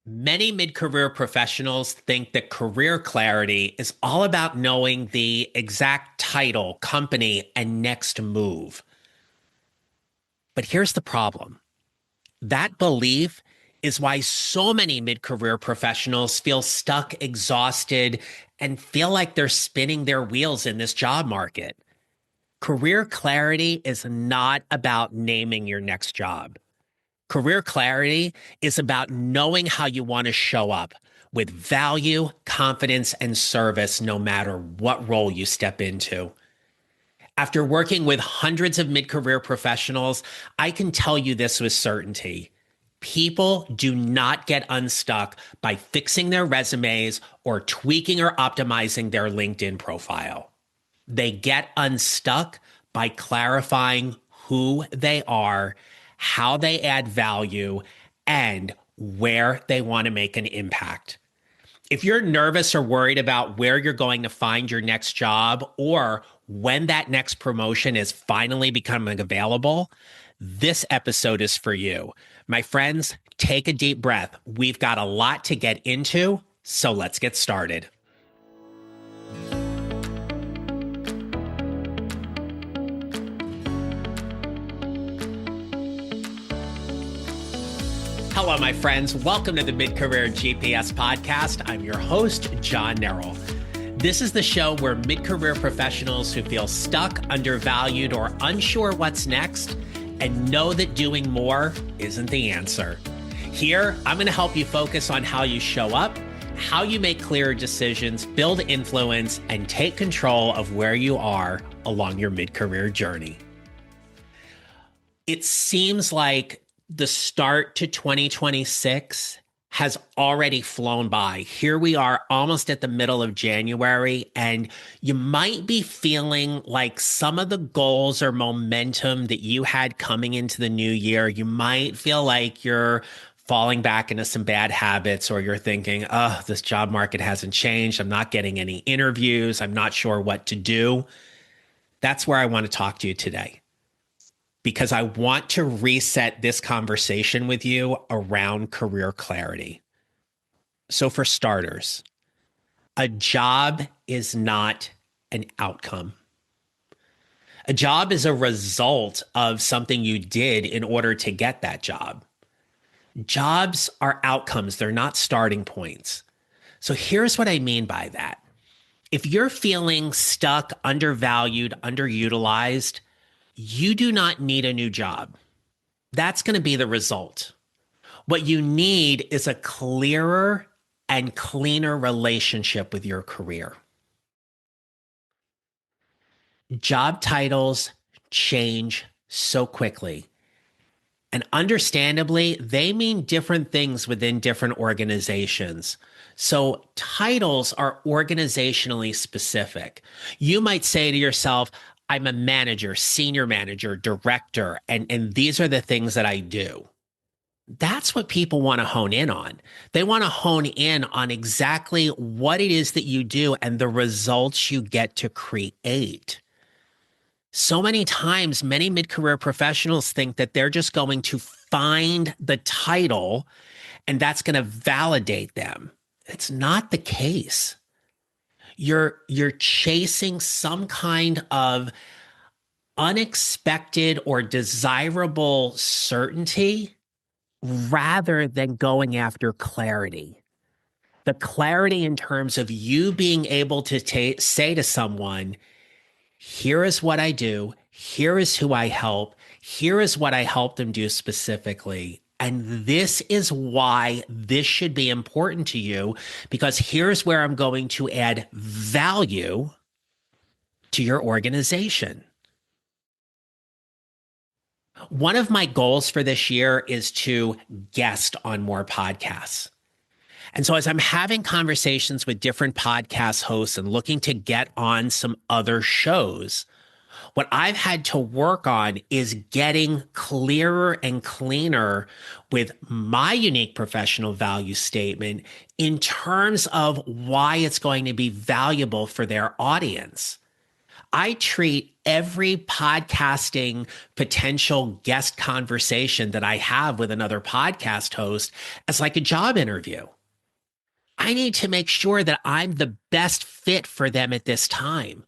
Many mid-career professionals think that career clarity is all about knowing the exact title, company, and next move. But here's the problem. That belief is why so many mid-career professionals feel stuck, exhausted, and feel like they're spinning their wheels in this job market. Career clarity is not about naming your next job. Career clarity is about knowing how you want to show up with value, confidence, and service, no matter what role you step into. After working with hundreds of mid career professionals, I can tell you this with certainty. People do not get unstuck by fixing their resumes or tweaking or optimizing their LinkedIn profile. They get unstuck by clarifying who they are, how they add value, and where they want to make an impact. If you're nervous or worried about where you're going to find your next job or when that next promotion is finally becoming available, this episode is for you. My friends, take a deep breath. We've got a lot to get into, so let's get started. Hello, my friends. Welcome to the Mid-Career GPS podcast. I'm your host, John Nerrell. This is the show where mid-career professionals who feel stuck, undervalued, or unsure what's next and know that doing more isn't the answer. Here, I'm going to help you focus on how you show up, how you make clearer decisions, build influence, and take control of where you are along your mid-career journey. It seems like the start to 2026 has already flown by. Here we are almost at the middle of January, and you might be feeling like some of the goals or momentum that you had coming into the new year, you might feel like you're falling back into some bad habits, or you're thinking, oh, this job market hasn't changed. I'm not getting any interviews. I'm not sure what to do. That's where I want to talk to you today, because I want to reset this conversation with you around career clarity. So for starters, a job is not an outcome. A job is a result of something you did in order to get that job. Jobs are outcomes, they're not starting points. So here's what I mean by that. If you're feeling stuck, undervalued, underutilized, you do not need a new job. That's going to be the result. What you need is a clearer and cleaner relationship with your career. Job titles change so quickly. And understandably, they mean different things within different organizations. So titles are organizationally specific. You might say to yourself, I'm a manager, senior manager, director, and these are the things that I do. That's what people want to hone in on. They want to hone in on exactly what it is that you do and the results you get to create. So many times, many mid-career professionals think that they're just going to find the title and that's going to validate them. It's not the case. You're chasing some kind of unexpected or desirable certainty rather than going after clarity. The clarity in terms of you being able to say to someone, here is what I do, here is who I help, here is what I help them do specifically. And this is why this should be important to you, because here's where I'm going to add value to your organization. One of my goals for this year is to guest on more podcasts. And so as I'm having conversations with different podcast hosts and looking to get on some other shows, what I've had to work on is getting clearer and cleaner with my unique professional value statement in terms of why it's going to be valuable for their audience. I treat every podcasting potential guest conversation that I have with another podcast host as like a job interview. I need to make sure that I'm the best fit for them at this time.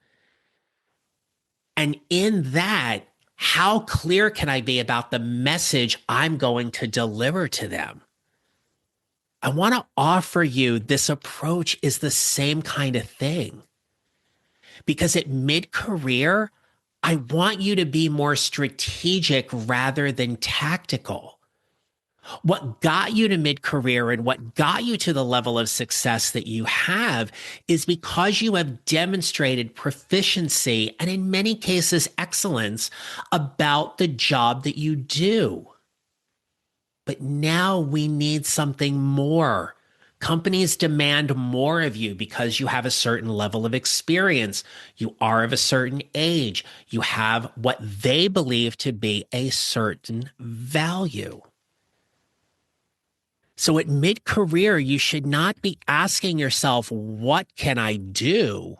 And in that, how clear can I be about the message I'm going to deliver to them? I want to offer you this approach is the same kind of thing. Because at mid career, I want you to be more strategic rather than tactical. What got you to mid career and what got you to the level of success that you have is because you have demonstrated proficiency and, in many cases, excellence about the job that you do. But now we need something more. Companies demand more of you because you have a certain level of experience. You are of a certain age. You have what they believe to be a certain value. So at mid-career, you should not be asking yourself, what can I do?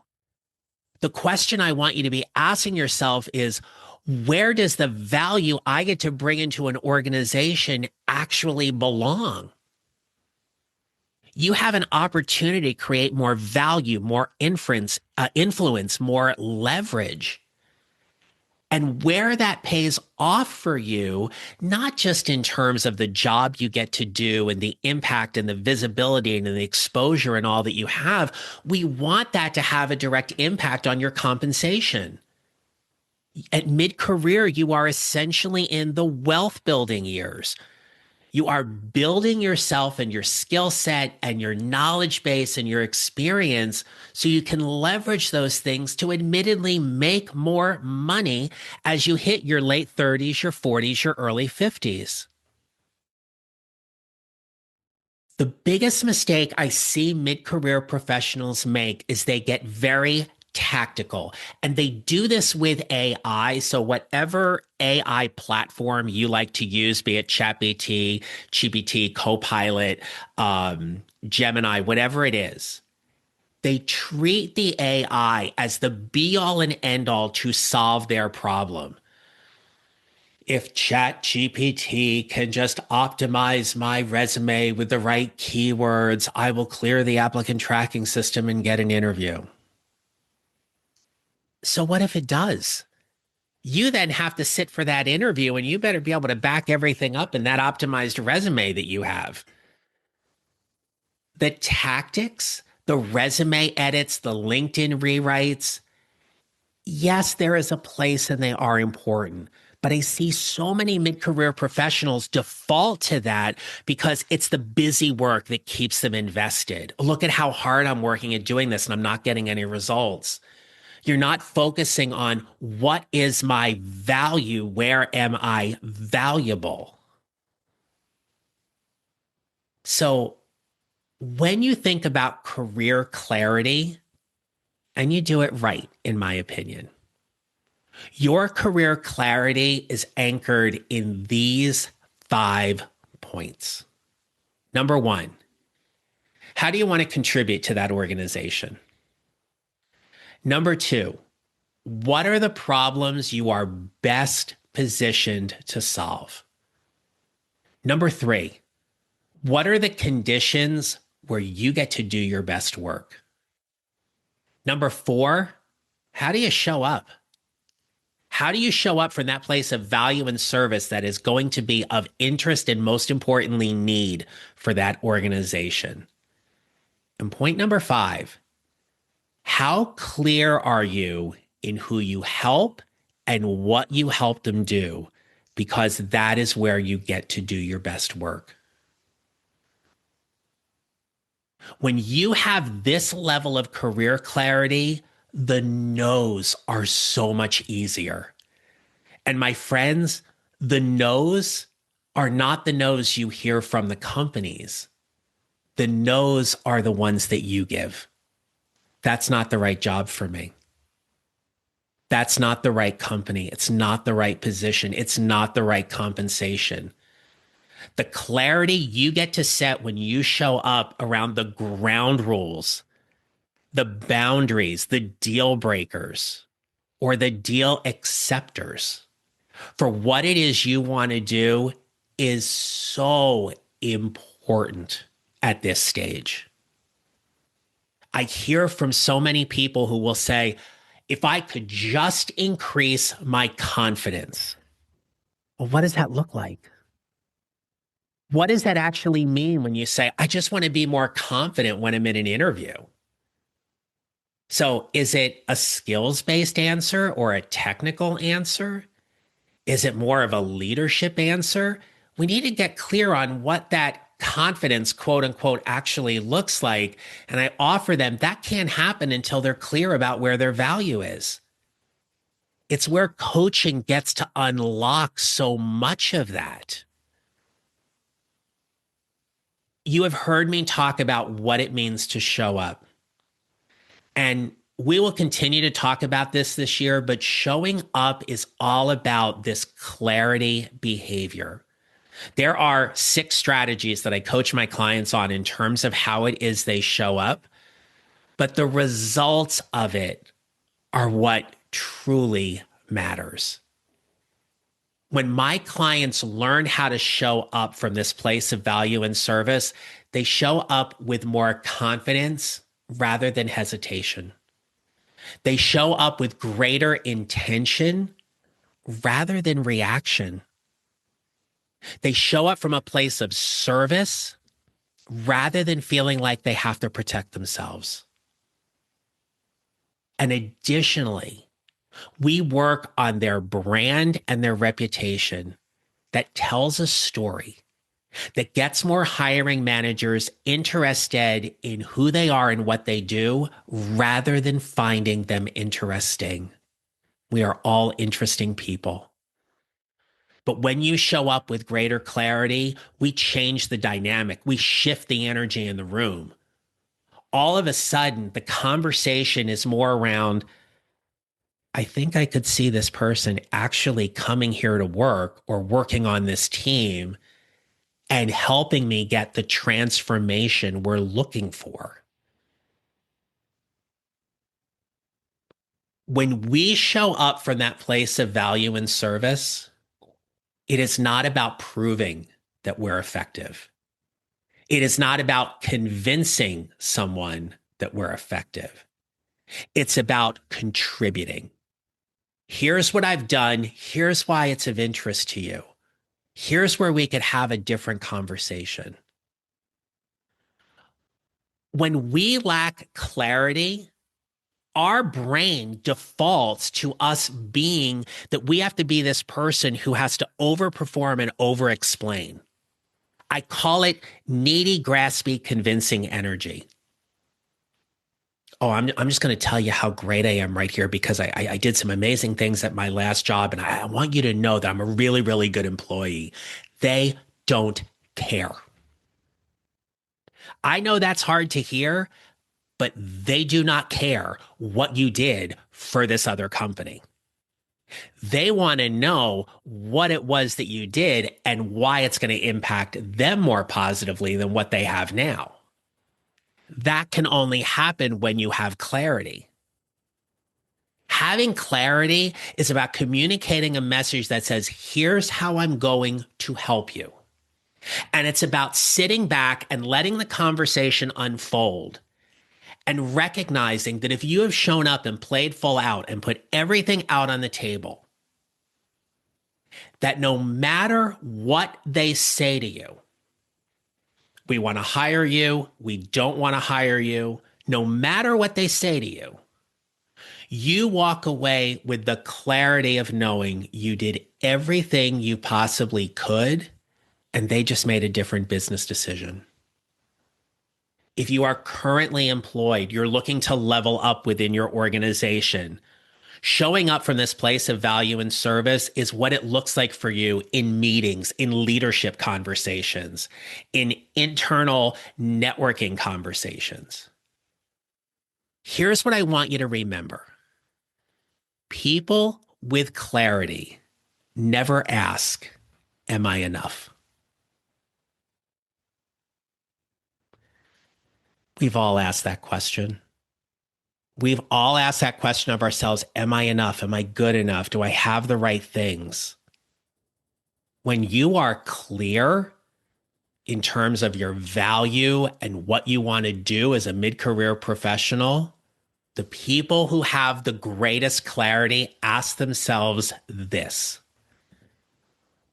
The question I want you to be asking yourself is, where does the value I get to bring into an organization actually belong? You have an opportunity to create more value, more influence, more leverage. And where that pays off for you, not just in terms of the job you get to do and the impact and the visibility and the exposure and all that you have, we want that to have a direct impact on your compensation. At mid-career, you are essentially in the wealth building years. You are building yourself and your skill set and your knowledge base and your experience so you can leverage those things to admittedly make more money as you hit your late 30s, your 40s, your early 50s. The biggest mistake I see mid-career professionals make is they get very tactical. And they do this with AI. So whatever AI platform you like to use, be it ChatGPT, GPT, Copilot, Gemini, whatever it is, they treat the AI as the be-all and end-all to solve their problem. If ChatGPT can just optimize my resume with the right keywords, I will clear the applicant tracking system and get an interview. So what if it does? You then have to sit for that interview and you better be able to back everything up in that optimized resume that you have. The tactics, the resume edits, the LinkedIn rewrites, yes, there is a place and they are important. But I see so many mid-career professionals default to that because it's the busy work that keeps them invested. Look at how hard I'm working at doing this and I'm not getting any results. You're not focusing on what is my value? Where am I valuable? So when you think about career clarity, and you do it right, in my opinion, your career clarity is anchored in these 5 points. Number 1, how do you want to contribute to that organization? Number 2, what are the problems you are best positioned to solve? Number 3, what are the conditions where you get to do your best work? Number 4, how do you show up? How do you show up from that place of value and service that is going to be of interest and, most importantly, need for that organization? And point number 5, how clear are you in who you help and what you help them do? Because that is where you get to do your best work. When you have this level of career clarity, the no's are so much easier. And my friends, the no's are not the no's you hear from the companies. The no's are the ones that you give. That's not the right job for me. That's not the right company. It's not the right position. It's not the right compensation. The clarity you get to set when you show up around the ground rules, the boundaries, the deal breakers, or the deal acceptors for what it is you want to do is so important at this stage. I hear from so many people who will say, if I could just increase my confidence. Well, what does that look like? What does that actually mean when you say, I just want to be more confident when I'm in an interview? So, is it a skills based answer or a technical answer? Is it more of a leadership answer? We need to get clear on what that confidence, quote unquote, actually looks like. And I offer them that can't happen until they're clear about where their value is. It's where coaching gets to unlock so much of that. You have heard me talk about what it means to show up. And we will continue to talk about this year, but showing up is all about this clarity behavior. There are 6 strategies that I coach my clients on in terms of how it is they show up, but the results of it are what truly matters. When my clients learn how to show up from this place of value and service, they show up with more confidence rather than hesitation. They show up with greater intention rather than reaction. They show up from a place of service rather than feeling like they have to protect themselves. And additionally, we work on their brand and their reputation that tells a story that gets more hiring managers interested in who they are and what they do rather than finding them interesting. We are all interesting people. But when you show up with greater clarity, we change the dynamic. We shift the energy in the room. All of a sudden, the conversation is more around, I think I could see this person actually coming here to work or working on this team and helping me get the transformation we're looking for. When we show up from that place of value and service, it is not about proving that we're effective. It is not about convincing someone that we're effective. It's about contributing. Here's what I've done. Here's why it's of interest to you. Here's where we could have a different conversation. When we lack clarity, our brain defaults to us being that we have to be this person who has to overperform and over-explain. I call it needy, graspy, convincing energy. Oh, I'm just going to tell you how great I am right here because I did some amazing things at my last job, and I want you to know that I'm a really, really good employee. They don't care. I know that's hard to hear, but they do not care what you did for this other company. They want to know what it was that you did and why it's going to impact them more positively than what they have now. That can only happen when you have clarity. Having clarity is about communicating a message that says, here's how I'm going to help you. And it's about sitting back and letting the conversation unfold and recognizing that if you have shown up and played full out and put everything out on the table, that no matter what they say to you, we want to hire you, we don't want to hire you, no matter what they say to you, you walk away with the clarity of knowing you did everything you possibly could, and they just made a different business decision. If you are currently employed, you're looking to level up within your organization. Showing up from this place of value and service is what it looks like for you in meetings, in leadership conversations, in internal networking conversations. Here's what I want you to remember. People with clarity never ask, am I enough? We've all asked that question. We've all asked that question of ourselves. Am I enough? Am I good enough? Do I have the right things? When you are clear in terms of your value and what you want to do as a mid-career professional, the people who have the greatest clarity ask themselves this: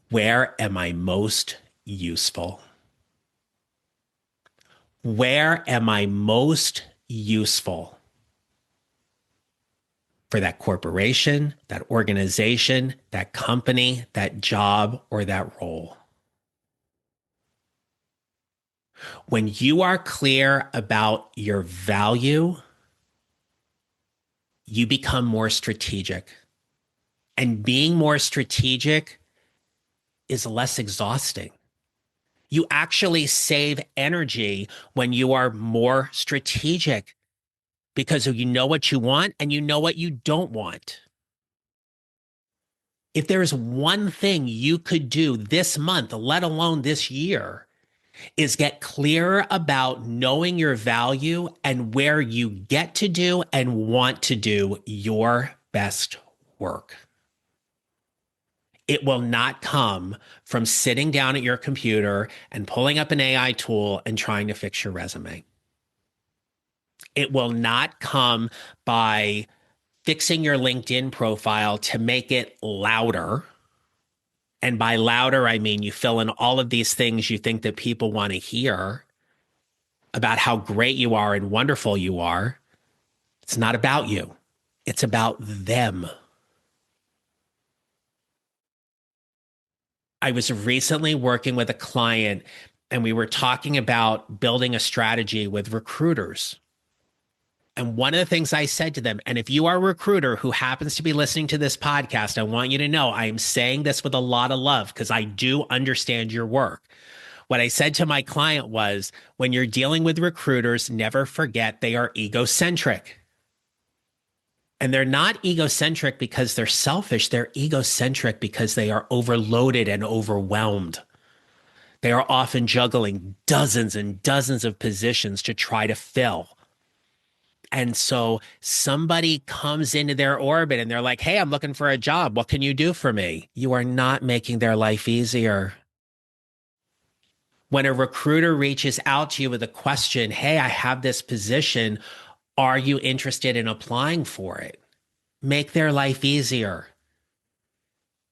where am I most useful? Where am I most useful for that corporation, that organization, that company, that job, or that role? When you are clear about your value, you become more strategic. And being more strategic is less exhausting. You actually save energy when you are more strategic because you know what you want and you know what you don't want. If there's one thing you could do this month, let alone this year, is get clearer about knowing your value and where you get to do and want to do your best work. It will not come from sitting down at your computer and pulling up an AI tool and trying to fix your resume. It will not come by fixing your LinkedIn profile to make it louder. And by louder, I mean you fill in all of these things you think that people want to hear about how great you are and wonderful you are. It's not about you. It's about them. I was recently working with a client and we were talking about building a strategy with recruiters. And one of the things I said to them, and if you are a recruiter who happens to be listening to this podcast, I want you to know I am saying this with a lot of love because I do understand your work. What I said to my client was, when you're dealing with recruiters, never forget they are egocentric. And they're not egocentric because they're selfish. They're egocentric because they are overloaded and overwhelmed. They are often juggling dozens and dozens of positions to try to fill. And so somebody comes into their orbit and they're like, hey, I'm looking for a job. What can you do for me? You are not making their life easier. When a recruiter reaches out to you with a question, hey, I have this position. Are you interested in applying for it? Make their life easier.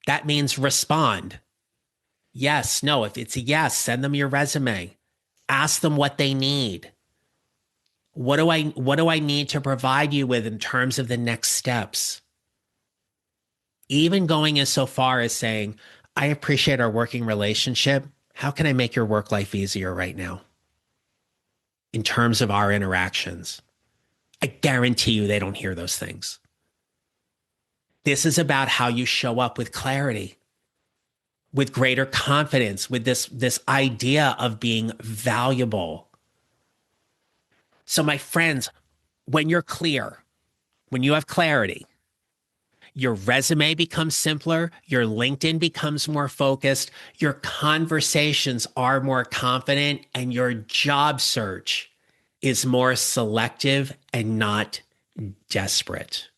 That means respond. Yes, no. If it's a yes, send them your resume. Ask them what they need. What do I need to provide you with in terms of the next steps? Even going as so far as saying, I appreciate our working relationship. How can I make your work life easier right now in terms of our interactions? I guarantee you they don't hear those things. This is about how you show up with clarity, with greater confidence, with this idea of being valuable. So my friends, when you're clear, when you have clarity, your resume becomes simpler, your LinkedIn becomes more focused, your conversations are more confident, and your job search is more selective and not desperate.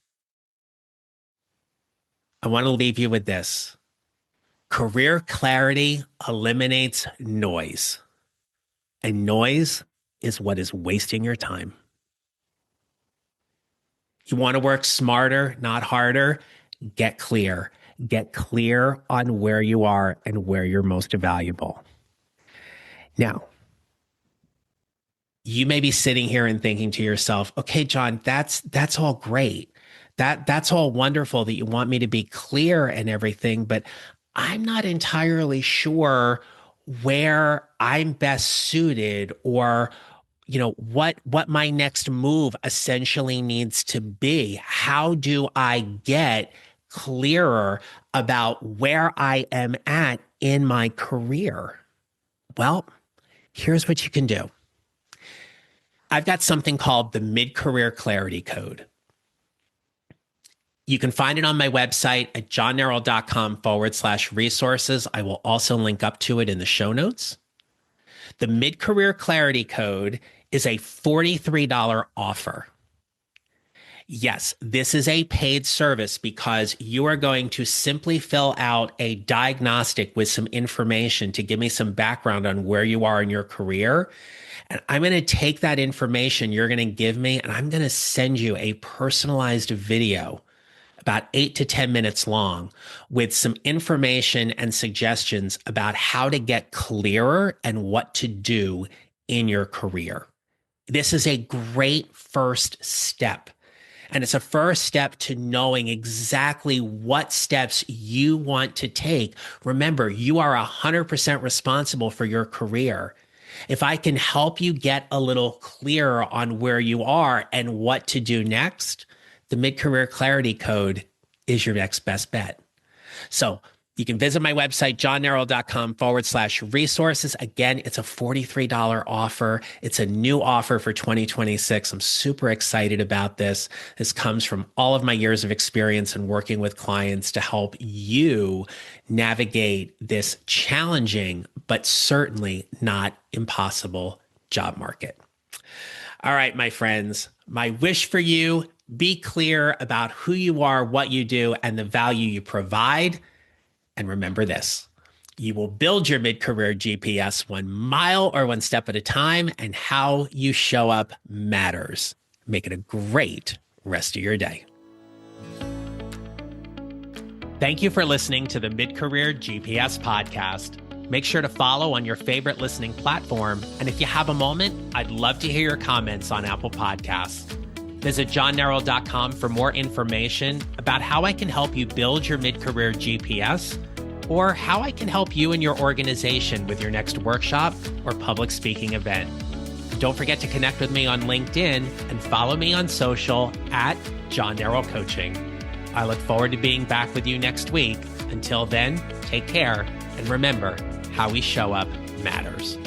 I want to leave you with this. Career clarity eliminates noise, and noise is what is wasting your time. You want to work smarter, not harder? Get clear. Get clear on where you are and where you're most valuable. Now, you may be sitting here and thinking to yourself, okay, John, that's all great. That's all wonderful that you want me to be clear and everything, but I'm not entirely sure where I'm best suited or what my next move essentially needs to be. How do I get clearer about where I am at in my career? Well, here's what you can do. I've got something called the Mid-Career Clarity Code. You can find it on my website at johnneral.com/resources. I will also link up to it in the show notes. The Mid-Career Clarity Code is a $43 offer. Yes, this is a paid service because you are going to simply fill out a diagnostic with some information to give me some background on where you are in your career. And I'm going to take that information you're going to give me and I'm going to send you a personalized video about 8 to 10 minutes long with some information and suggestions about how to get clearer and what to do in your career. This is a great first step. And it's a first step to knowing exactly what steps you want to take. Remember, you are 100% responsible for your career. If I can help you get a little clearer on where you are and what to do next, the Mid-Career Clarity Code is your next best bet. So you can visit my website, johnnarroll.com/resources. Again, it's a $43 offer. It's a new offer for 2026. I'm super excited about this. This comes from all of my years of experience in working with clients to help you navigate this challenging, but certainly not impossible job market. All right, my friends, my wish for you, be clear about who you are, what you do, and the value you provide. And remember this, you will build your mid-career GPS 1 mile or 1 step at a time, and how you show up matters. Make it a great rest of your day. Thank you for listening to the Mid-Career GPS podcast. Make sure to follow on your favorite listening platform. And if you have a moment, I'd love to hear your comments on Apple Podcasts. Visit johnnarroll.com for more information about how I can help you build your mid-career GPS, or how I can help you and your organization with your next workshop or public speaking event. Don't forget to connect with me on LinkedIn and follow me on social at John Narroll Coaching. I look forward to being back with you next week. Until then, take care, and remember, how we show up matters.